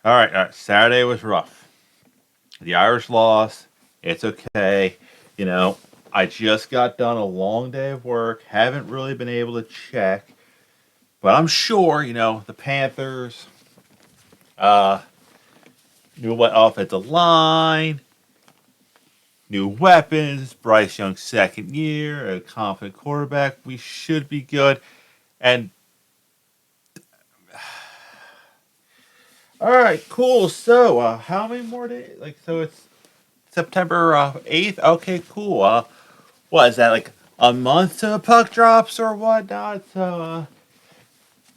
All right. Saturday was rough. The Irish lost. It's okay. You know, I just got done a long day of work. Haven't really been able to check, but I'm sure the Panthers. Uh, New offensive line, new weapons. Bryce Young's second year, a confident quarterback. We should be good. And all right, cool. So, how many more days? So it's September 8th. Okay, cool. What is that, like a month to puck drops or whatnot? So,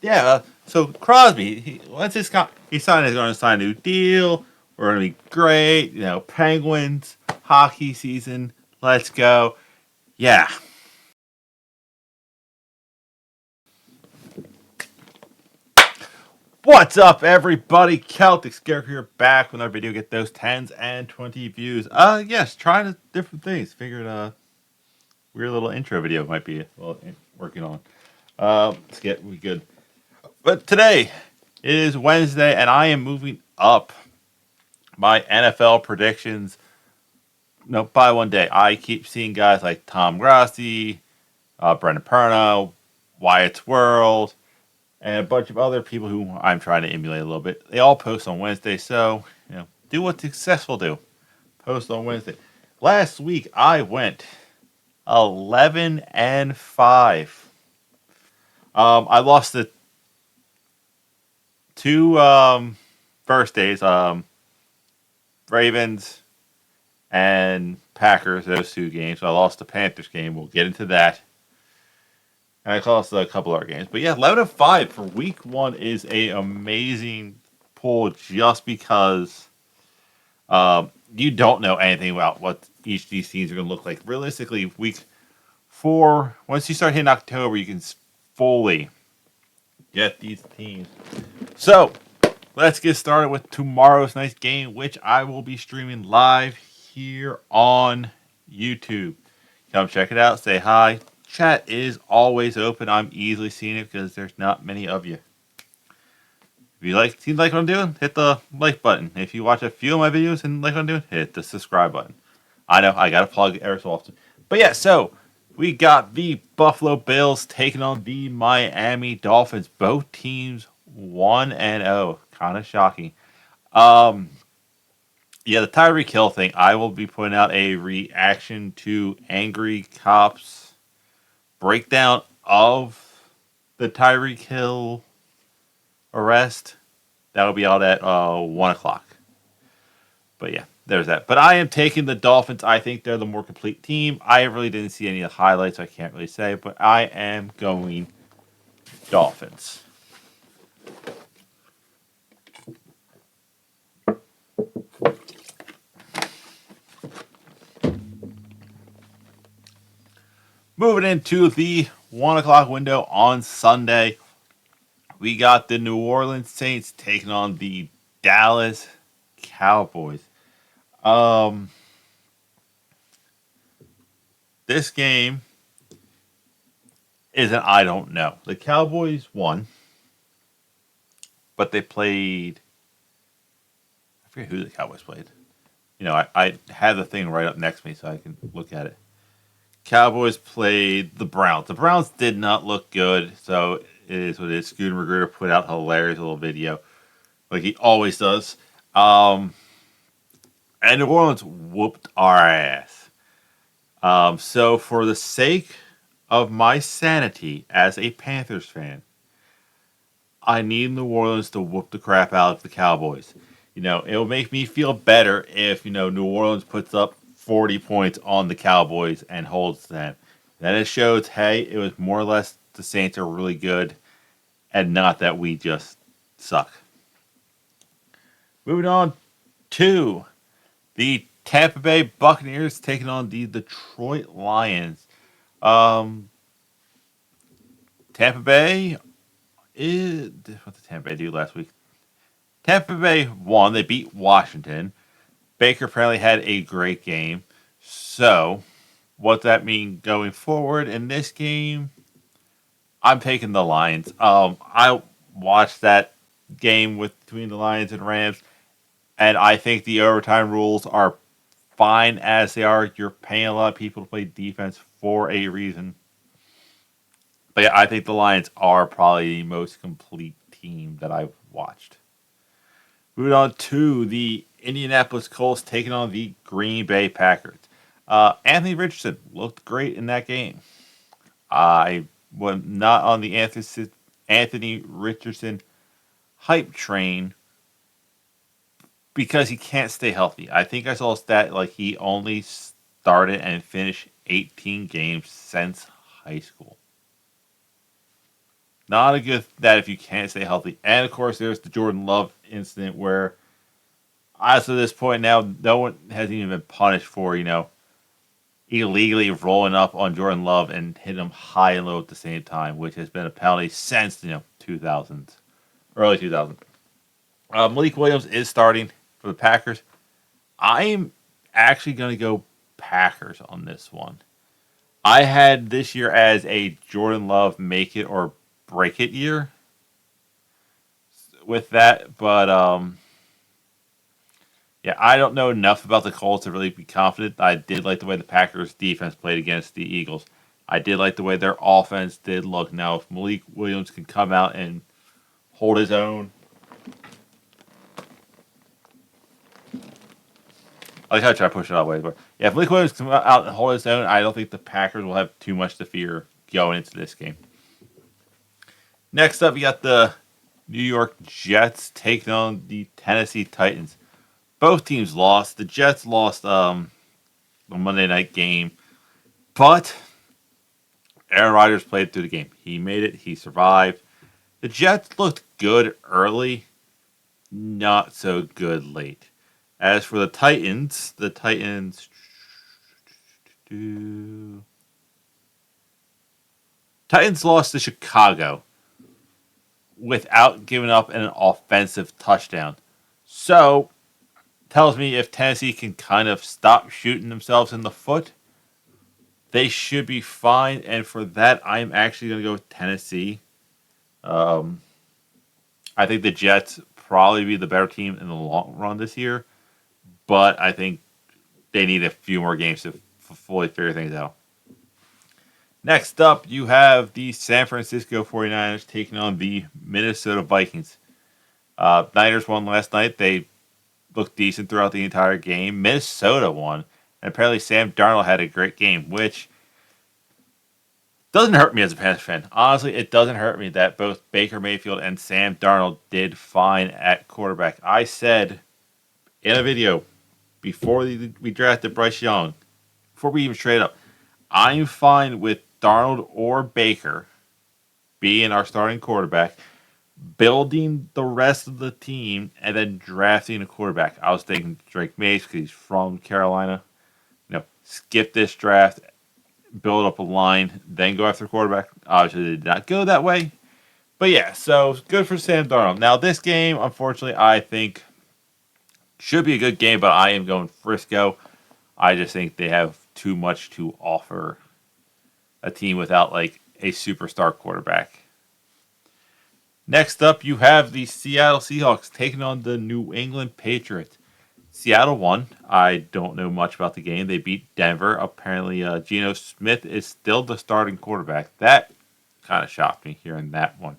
yeah. So Crosby, once he's going to sign a new deal. We're going to be great. Penguins hockey season. Let's go. Yeah. What's up, everybody? Celtic Scare here, back with our video. Get those 10s and 20 views. Yes, trying different things. Figured weird little intro video might be working on. Let's get we good. But today is Wednesday, and I am moving up my NFL predictions. No, by one day. I keep seeing guys like Tom Grassi, Brendan Perno, Wyatt's World, and a bunch of other people who I'm trying to emulate a little bit. They all post on Wednesday, so do what successful do. Post on Wednesday. Last week I went 11-5. I lost the two first days. Ravens and Packers, those two games. So I lost the Panthers game. We'll get into that. And I lost a couple other games. But yeah, 11-5 for week one is a amazing pull just because you don't know anything about what each of these teams are going to look like. Realistically, week four, once you start hitting October, you can fully get these teams. So let's get started with tomorrow's nice game, which I will be streaming live here on YouTube. Come check it out. Say hi. Chat is always open. I'm easily seeing it because there's not many of you. If you seem like what I'm doing, hit the like button. If you watch a few of my videos and like what I'm doing, hit the subscribe button. I know I gotta plug every so often, but yeah. So we got the Buffalo Bills taking on the Miami Dolphins. Both teams 1-0. Kind of shocking. Um, yeah, the Tyreek Hill thing. I will be putting out a reaction to Angry Cops breakdown of the Tyreek Hill arrest. That'll be out at 1 o'clock. But yeah, there's that. But I am taking the Dolphins. I think they're the more complete team. I really didn't see any of the highlights. So I can't really say. But I am going Dolphins. Moving into the 1 o'clock window on Sunday, we got the New Orleans Saints taking on the Dallas Cowboys. This game is an I don't know. The Cowboys won, but they played. I forget who the Cowboys played. I had the thing right up next to me so I can look at it. Cowboys played the Browns. The Browns did not look good, so it is what it is. Scooter Magruder put out a hilarious little video, like he always does. And New Orleans whooped our ass. So for the sake of my sanity as a Panthers fan, I need New Orleans to whoop the crap out of the Cowboys. It'll make me feel better if, New Orleans puts up 40 points on the Cowboys and holds them. Then it shows, hey, it was more or less the Saints are really good and not that we just suck. Moving on to the Tampa Bay Buccaneers taking on the Detroit Lions. Tampa Bay is what did Tampa Bay do last week? Tampa Bay won. They beat Washington. Baker apparently had a great game. So, what does that mean going forward in this game? I'm taking the Lions. I watched that game with between the Lions and Rams, and I think the overtime rules are fine as they are. You're paying a lot of people to play defense for a reason. But yeah, I think the Lions are probably the most complete team that I've watched. Moving on to the Indianapolis Colts taking on the Green Bay Packers. Anthony Richardson looked great in that game. I was not on the Anthony Richardson hype train because he can't stay healthy. I think I saw a stat like he only started and finished 18 games since high school. Not a good that if you can't stay healthy. And of course, there's the Jordan Love incident where, as of this point now, no one has even been punished for illegally rolling up on Jordan Love and hitting him high and low at the same time, which has been a penalty since 2000s, early 2000s. Malik Williams is starting for the Packers. I'm actually going to go Packers on this one. I had this year as a Jordan Love make it or break it year with that, but yeah, I don't know enough about the Colts to really be confident. I did like the way the Packers defense played against the Eagles. I did like the way their offense did look. Now, if Malik Williams can come out and hold his own, I like how I try to push it all the way. But yeah, if Malik Williams can come out and hold his own, I don't think the Packers will have too much to fear going into this game. Next up, you got the New York Jets taking on the Tennessee Titans. Both teams lost. The Jets lost the Monday night game, but Aaron Rodgers played through the game. He made it. He survived. The Jets looked good early, not so good late. As for the Titans lost to Chicago without giving up an offensive touchdown. So, tells me if Tennessee can kind of stop shooting themselves in the foot, they should be fine. And for that, I'm actually going to go with Tennessee. I think the Jets probably be the better team in the long run this year, but I think they need a few more games to fully figure things out. Next up, you have the San Francisco 49ers taking on the Minnesota Vikings. Niners won last night. They looked decent throughout the entire game. Minnesota won. And apparently Sam Darnold had a great game, which doesn't hurt me as a Panthers fan. Honestly, it doesn't hurt me that both Baker Mayfield and Sam Darnold did fine at quarterback. I said in a video before we drafted Bryce Young, before we even trade up, I'm fine with Darnold or Baker being our starting quarterback, building the rest of the team, and then drafting a quarterback. I was thinking Drake Mays because he's from Carolina. Skip this draft, build up a line, then go after quarterback. Obviously, they did not go that way. But yeah, so good for Sam Darnold. Now, this game, unfortunately, I think should be a good game, but I am going Frisco. I just think they have too much to offer a team without like a superstar quarterback. Next up, you have the Seattle Seahawks taking on the New England Patriots. Seattle won. I don't know much about the game. They beat Denver. Apparently, Geno Smith is still the starting quarterback. That kind of shocked me hearing that one.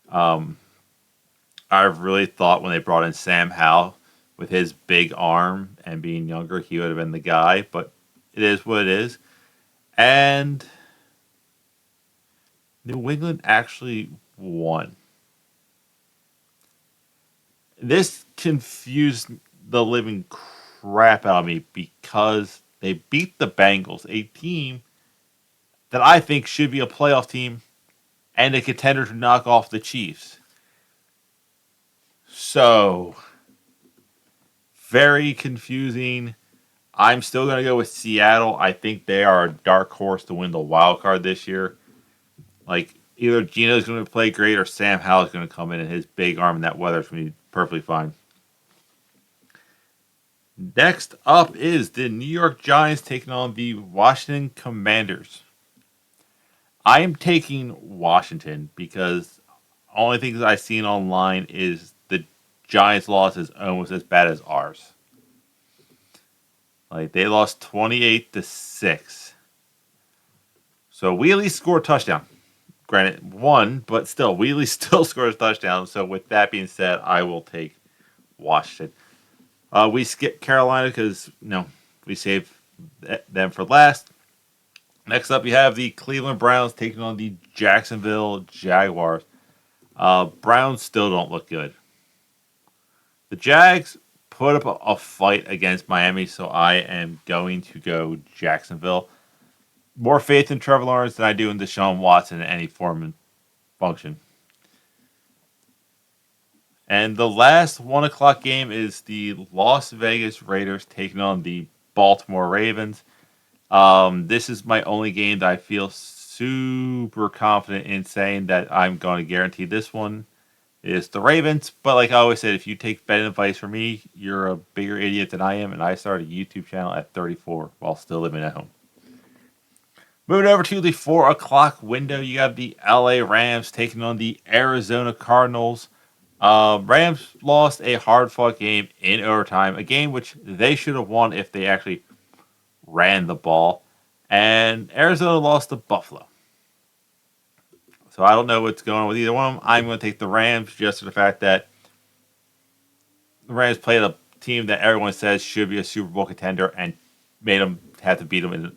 I really thought when they brought in Sam Howell with his big arm and being younger, he would have been the guy. But it is what it is. And New England actually won. This confused the living crap out of me because they beat the Bengals, a team that I think should be a playoff team and a contender to knock off the Chiefs. So, very confusing. I'm still going to go with Seattle. I think they are a dark horse to win the wild card this year. Like, either Geno's going to play great or Sam Howell is going to come in and his big arm and that weather's going to be perfectly fine. Next up is the New York Giants taking on the Washington Commanders. I am taking Washington because only things I've seen online is the Giants' loss is almost as bad as ours. Like they lost 28-6. So Wheatley scored a touchdown. Granted, one, but still, Wheatley still scores a touchdown. So with that being said, I will take Washington. We skipped Carolina because we saved them for last. Next up, you have the Cleveland Browns taking on the Jacksonville Jaguars. Browns still don't look good. The Jags put up a fight against Miami, so I am going to go Jacksonville. More faith in Trevor Lawrence than I do in Deshaun Watson in any form and function. And the last 1 o'clock game is the Las Vegas Raiders taking on the Baltimore Ravens. This is my only game that I feel super confident in saying that I'm going to guarantee this one is the Ravens. But like I always said, if you take betting advice from me, you're a bigger idiot than I am, and I started a YouTube channel at 34 while still living at home. Moving over to the 4 o'clock window, you have the LA Rams taking on the Arizona Cardinals. Rams lost a hard-fought game in overtime, a game which they should have won if they actually ran the ball. And Arizona lost to Buffalo. So I don't know what's going on with either one of them. I'm going to take the Rams just for the fact that the Rams played a team that everyone says should be a Super Bowl contender and made them have to beat them in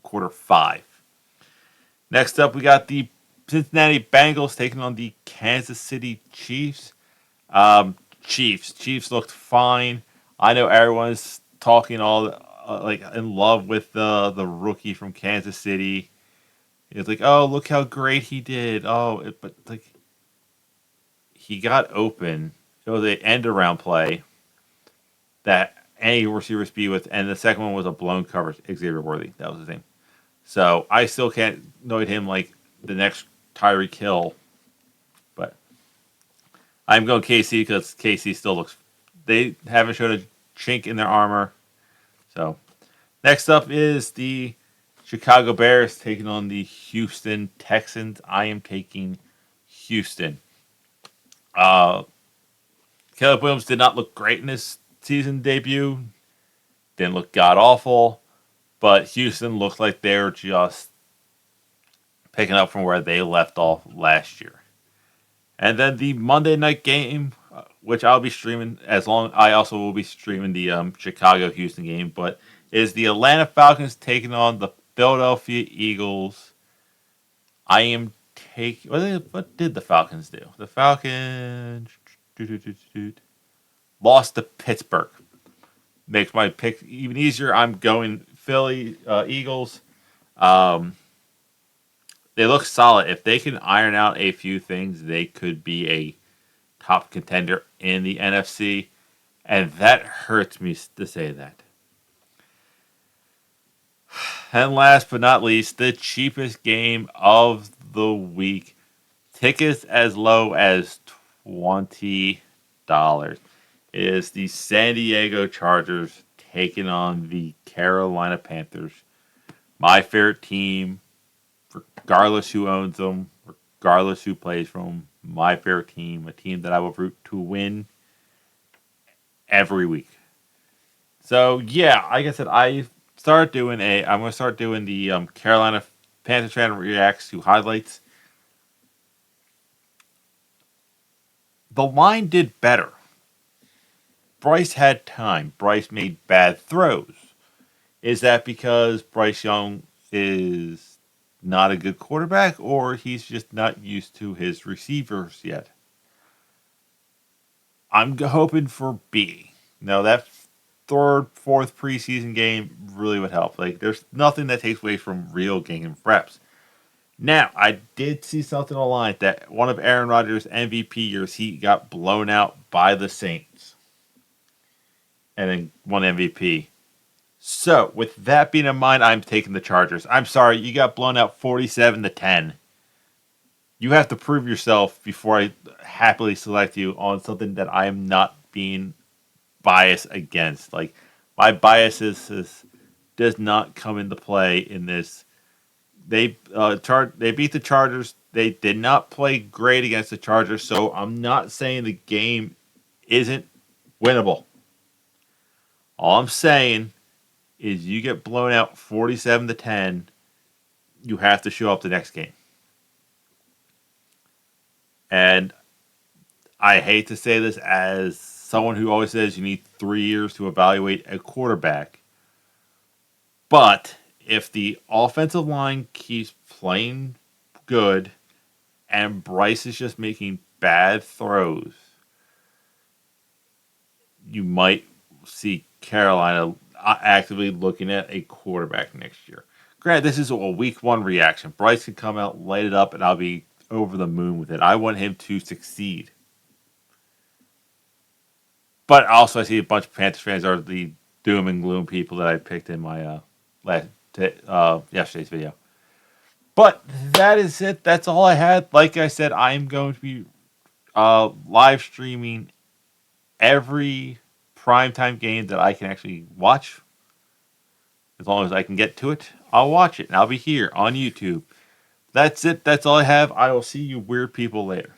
quarter 5. Next up, we got the Cincinnati Bengals taking on the Kansas City Chiefs. Chiefs looked fine. I know everyone's talking all like in love with the rookie from Kansas City. It's like, oh, look how great he did. But like he got open. It was an end around play that any receiver speed with, and the second one was a blown coverage. Xavier Worthy, that was his name. So I still can't note him like the next Tyreek Hill, but I'm going KC because KC still looks. They haven't shown a chink in their armor. So next up is the Chicago Bears taking on the Houston Texans. I am taking Houston. Caleb Williams did not look great in his season debut. Didn't look god awful. But Houston looked like they were just picking up from where they left off last year. And then the Monday night game, which I'll be streaming I also will be streaming the Chicago-Houston game, but is the Atlanta Falcons taking on the Philadelphia Eagles. I am taking... What did the Falcons do? The Falcons lost to Pittsburgh. Makes my pick even easier. I'm going Philly Eagles. They look solid. If they can iron out a few things, they could be a top contender in the NFC. And that hurts me to say that. And last but not least, the cheapest game of the week. Tickets as low as $20 is the San Diego Chargers taking on the Carolina Panthers. My favorite team, regardless who owns them, regardless who plays for them. My favorite team, a team that I will root to win every week. So yeah, like I said, I'm going to start doing the Carolina Panthers fan reacts to highlights. The line did better. Bryce had time. Bryce made bad throws. Is that because Bryce Young is not a good quarterback, or he's just not used to his receivers yet? I'm hoping for B. Now, that fourth preseason game really would help. Like, there's nothing that takes away from real game reps. Now, I did see something online that one of Aaron Rodgers' MVP years, he got blown out by the Saints. And then won MVP. So, with that being in mind, I'm taking the Chargers. I'm sorry, you got blown out 47-10. You have to prove yourself before I happily select you on something that I am not being biased against. Like, my biases does not come into play in this They beat the Chargers. They did not play great against the Chargers, so I'm not saying the game isn't winnable. All I'm saying is you get blown out 47-10, you have to show up the next game. And I hate to say this as someone who always says you need 3 years to evaluate a quarterback. But if the offensive line keeps playing good and Bryce is just making bad throws, you might see Carolina actively looking at a quarterback next year. Granted, this is a week one reaction. Bryce can come out, light it up, and I'll be over the moon with it. I want him to succeed. But also, I see a bunch of Panthers fans are the doom and gloom people that I picked in my yesterday's video. But that is it. That's all I had. Like I said, I am going to be live streaming every primetime game that I can actually watch. As long as I can get to it, I'll watch it. And I'll be here on YouTube. That's it. That's all I have. I will see you weird people later.